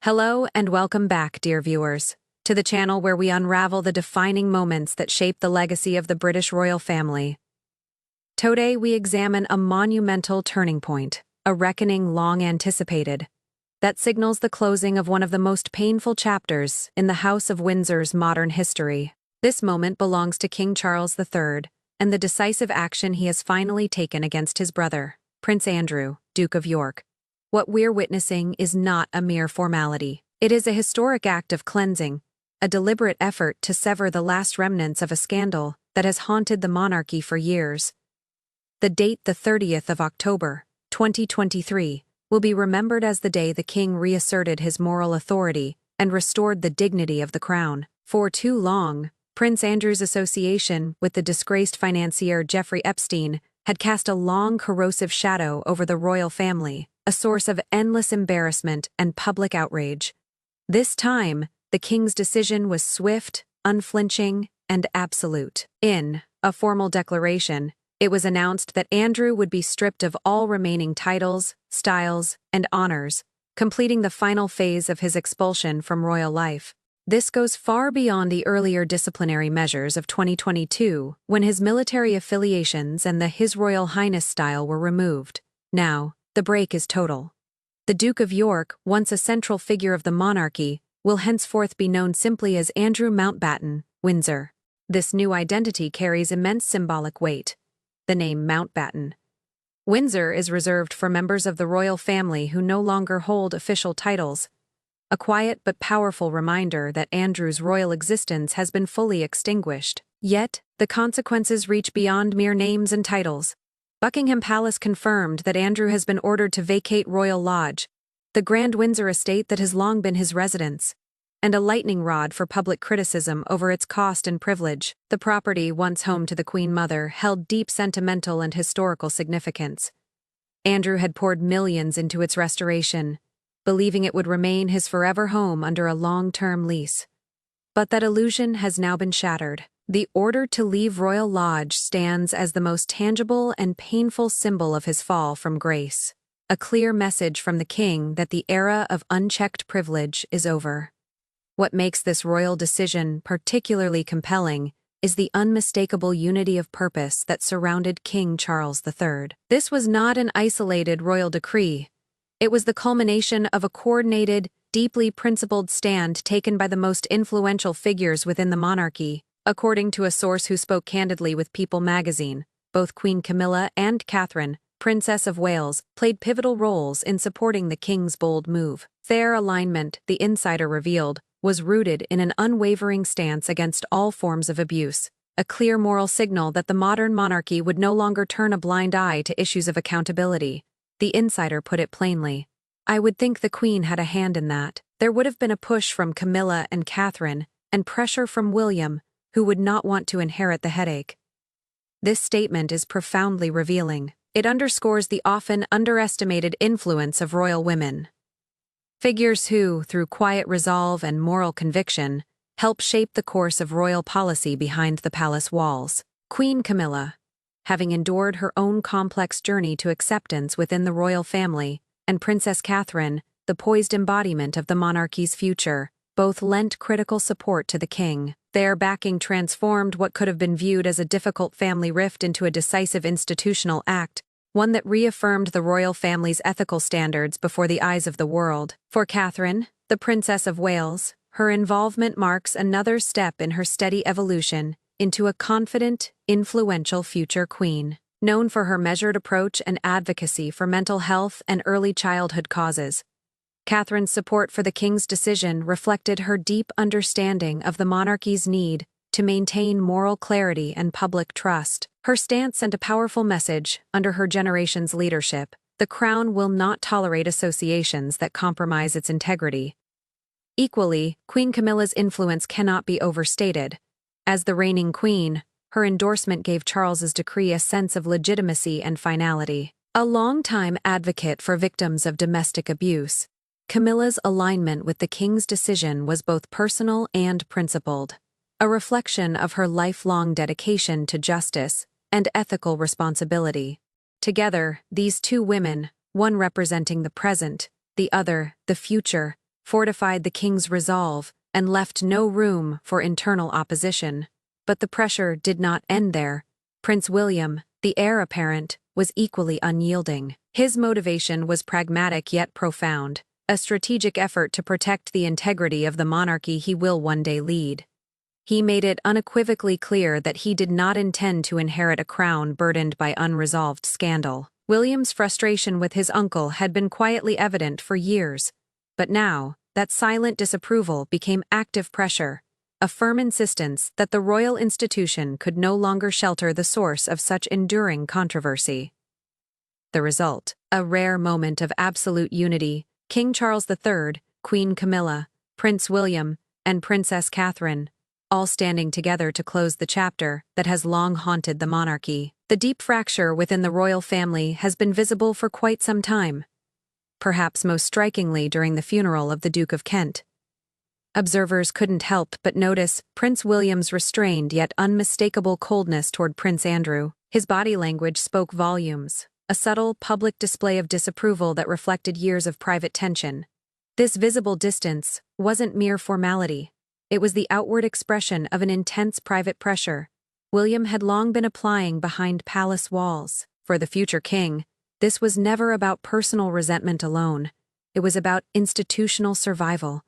Hello and welcome back, dear viewers, to the channel where we unravel the defining moments that shape the legacy of the British royal family. Today we examine a monumental turning point, a reckoning long anticipated, that signals the closing of one of the most painful chapters in the House of Windsor's modern history. This moment belongs to King Charles III and the decisive action he has finally taken against his brother, Prince Andrew, Duke of York. What we're witnessing is not a mere formality. It is a historic act of cleansing, a deliberate effort to sever the last remnants of a scandal that has haunted the monarchy for years. The date, the 30th of October, 2023, will be remembered as the day the king reasserted his moral authority and restored the dignity of the crown. For too long, Prince Andrew's association with the disgraced financier Jeffrey Epstein had cast a long, corrosive shadow over the royal family, a source of endless embarrassment and public outrage. This time, the king's decision was swift, unflinching, and absolute. In a formal declaration, it was announced that Andrew would be stripped of all remaining titles, styles, and honors, completing the final phase of his expulsion from royal life. This goes far beyond the earlier disciplinary measures of 2022, when his military affiliations and the His Royal Highness style were removed. Now, the break is total. The Duke of York, once a central figure of the monarchy, will henceforth be known simply as Andrew Mountbatten, Windsor. This new identity carries immense symbolic weight. The name Mountbatten. Windsor is reserved for members of the royal family who no longer hold official titles, a quiet but powerful reminder that Andrew's royal existence has been fully extinguished. Yet, the consequences reach beyond mere names and titles. Buckingham Palace confirmed that Andrew has been ordered to vacate Royal Lodge, the Grand Windsor estate that has long been his residence, and a lightning rod for public criticism over its cost and privilege. The property, once home to the Queen Mother, held deep sentimental and historical significance. Andrew had poured millions into its restoration, believing it would remain his forever home under a long-term lease. But that illusion has now been shattered. The order to leave Royal Lodge stands as the most tangible and painful symbol of his fall from grace, a clear message from the king that the era of unchecked privilege is over. What makes this royal decision particularly compelling is the unmistakable unity of purpose that surrounded King Charles III. This was not an isolated royal decree. It was the culmination of a coordinated, deeply principled stand taken by the most influential figures within the monarchy. According to a source who spoke candidly with People magazine, both Queen Camilla and Catherine, Princess of Wales, played pivotal roles in supporting the king's bold move. Their alignment, the insider revealed, was rooted in an unwavering stance against all forms of abuse, a clear moral signal that the modern monarchy would no longer turn a blind eye to issues of accountability. The insider put it plainly. "I would think the Queen had a hand in that. There would have been a push from Camilla and Catherine, and pressure from William, who would not want to inherit the headache." This statement is profoundly revealing. It underscores the often underestimated influence of royal women. Figures who, through quiet resolve and moral conviction, help shape the course of royal policy behind the palace walls. Queen Camilla, having endured her own complex journey to acceptance within the royal family, and Princess Catherine, the poised embodiment of the monarchy's future, both lent critical support to the king. Their backing transformed what could have been viewed as a difficult family rift into a decisive institutional act, one that reaffirmed the royal family's ethical standards before the eyes of the world. For Catherine, the Princess of Wales, her involvement marks another step in her steady evolution into a confident, influential future queen. Known for her measured approach and advocacy for mental health and early childhood causes, Catherine's support for the king's decision reflected her deep understanding of the monarchy's need to maintain moral clarity and public trust. Her stance sent a powerful message. Under her generation's leadership, the crown will not tolerate associations that compromise its integrity. Equally, Queen Camilla's influence cannot be overstated. As the reigning queen, her endorsement gave Charles's decree a sense of legitimacy and finality. A longtime advocate for victims of domestic abuse, Camilla's alignment with the king's decision was both personal and principled, a reflection of her lifelong dedication to justice and ethical responsibility. Together, these two women, one representing the present, the other, the future, fortified the king's resolve and left no room for internal opposition. But the pressure did not end there. Prince William, the heir apparent, was equally unyielding. His motivation was pragmatic yet profound, a strategic effort to protect the integrity of the monarchy he will one day lead. He made it unequivocally clear that he did not intend to inherit a crown burdened by unresolved scandal. William's frustration with his uncle had been quietly evident for years, but now, that silent disapproval became active pressure, a firm insistence that the royal institution could no longer shelter the source of such enduring controversy. The result, a rare moment of absolute unity. King Charles III, Queen Camilla, Prince William, and Princess Catherine, all standing together to close the chapter that has long haunted the monarchy. The deep fracture within the royal family has been visible for quite some time, perhaps most strikingly during the funeral of the Duke of Kent. Observers couldn't help but notice Prince William's restrained yet unmistakable coldness toward Prince Andrew. His body language spoke volumes, a subtle public display of disapproval that reflected years of private tension. This visible distance wasn't mere formality. It was the outward expression of an intense private pressure William had long been applying behind palace walls. For the future king, this was never about personal resentment alone. It was about institutional survival.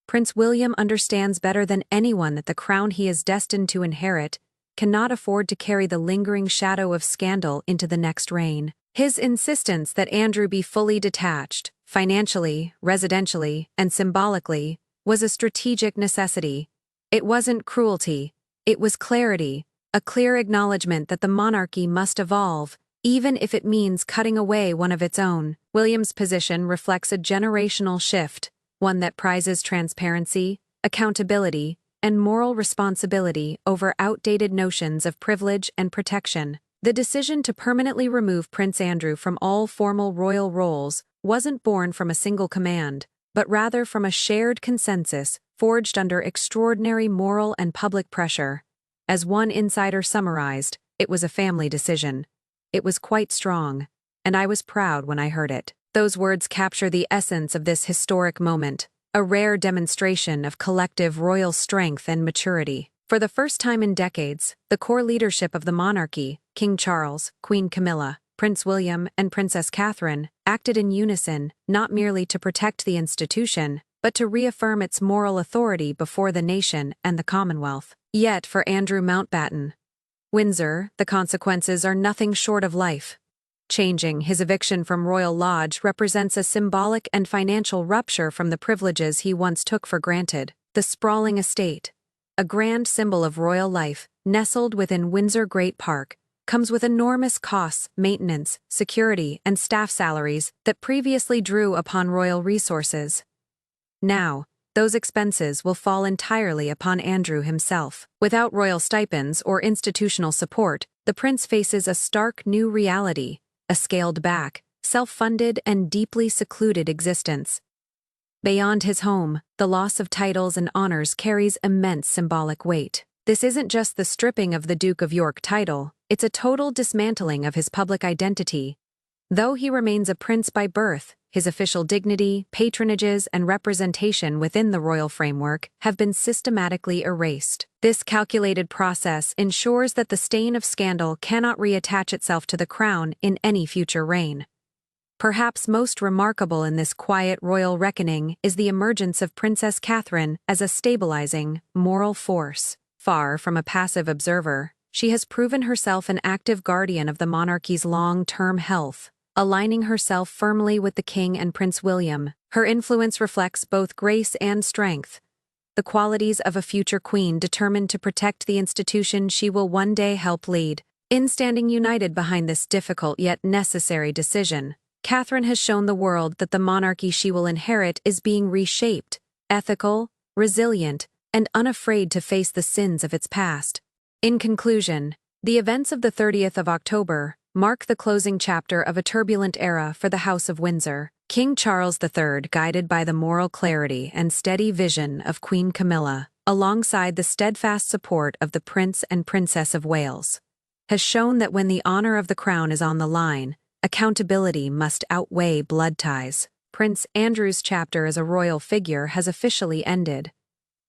Prince William understands better than anyone that the crown he is destined to inherit cannot afford to carry the lingering shadow of scandal into the next reign. His insistence that Andrew be fully detached, financially, residentially, and symbolically, was a strategic necessity. It wasn't cruelty, it was clarity, a clear acknowledgement that the monarchy must evolve, even if it means cutting away one of its own. William's position reflects a generational shift, one that prizes transparency, accountability, and moral responsibility over outdated notions of privilege and protection. The decision to permanently remove Prince Andrew from all formal royal roles wasn't born from a single command, but rather from a shared consensus forged under extraordinary moral and public pressure. As one insider summarized, it was a family decision. It was quite strong, and I was proud when I heard it. Those words capture the essence of this historic moment, a rare demonstration of collective royal strength and maturity. For the first time in decades, the core leadership of the monarchy, King Charles, Queen Camilla, Prince William, and Princess Catherine, acted in unison, not merely to protect the institution, but to reaffirm its moral authority before the nation and the Commonwealth. Yet for Andrew Mountbatten, Windsor, the consequences are nothing short of life-changing. His eviction from Royal Lodge represents a symbolic and financial rupture from the privileges he once took for granted. The sprawling estate, a grand symbol of royal life, nestled within Windsor Great Park, comes with enormous costs, maintenance, security, and staff salaries that previously drew upon royal resources. Now, those expenses will fall entirely upon Andrew himself. Without royal stipends or institutional support, the prince faces a stark new reality, a scaled-back, self-funded, and deeply secluded existence. Beyond his home, the loss of titles and honors carries immense symbolic weight. This isn't just the stripping of the Duke of York title, it's a total dismantling of his public identity. Though he remains a prince by birth, his official dignity, patronages, and representation within the royal framework have been systematically erased. This calculated process ensures that the stain of scandal cannot reattach itself to the crown in any future reign. Perhaps most remarkable in this quiet royal reckoning is the emergence of Princess Catherine as a stabilizing, moral force. Far from a passive observer, she has proven herself an active guardian of the monarchy's long-term health, aligning herself firmly with the King and Prince William. Her influence reflects both grace and strength, the qualities of a future queen determined to protect the institution she will one day help lead. In standing united behind this difficult yet necessary decision, Catherine has shown the world that the monarchy she will inherit is being reshaped, ethical, resilient, and unafraid to face the sins of its past. In conclusion, the events of the 30th of October mark the closing chapter of a turbulent era for the House of Windsor. King Charles III, guided by the moral clarity and steady vision of Queen Camilla, alongside the steadfast support of the Prince and Princess of Wales, has shown that when the honor of the crown is on the line, accountability must outweigh blood ties. Prince Andrew's chapter as a royal figure has officially ended.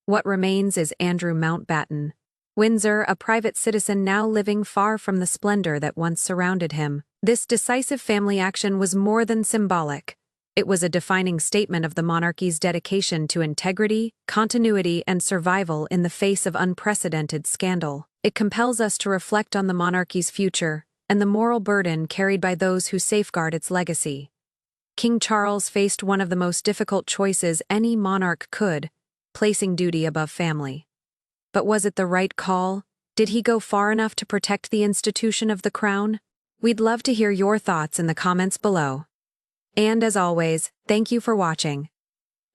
What remains is Andrew Mountbatten, Windsor, a private citizen now living far from the splendor that once surrounded him. This decisive family action was more than symbolic. It was a defining statement of the monarchy's dedication to integrity, continuity, and survival in the face of unprecedented scandal. It compels us to reflect on the monarchy's future and the moral burden carried by those who safeguard its legacy. King Charles faced one of the most difficult choices any monarch could, placing duty above family. But was it the right call? Did he go far enough to protect the institution of the crown? We'd love to hear your thoughts in the comments below. And as always, thank you for watching.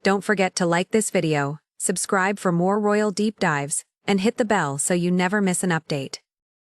Don't forget to like this video, subscribe for more royal deep dives, and hit the bell so you never miss an update.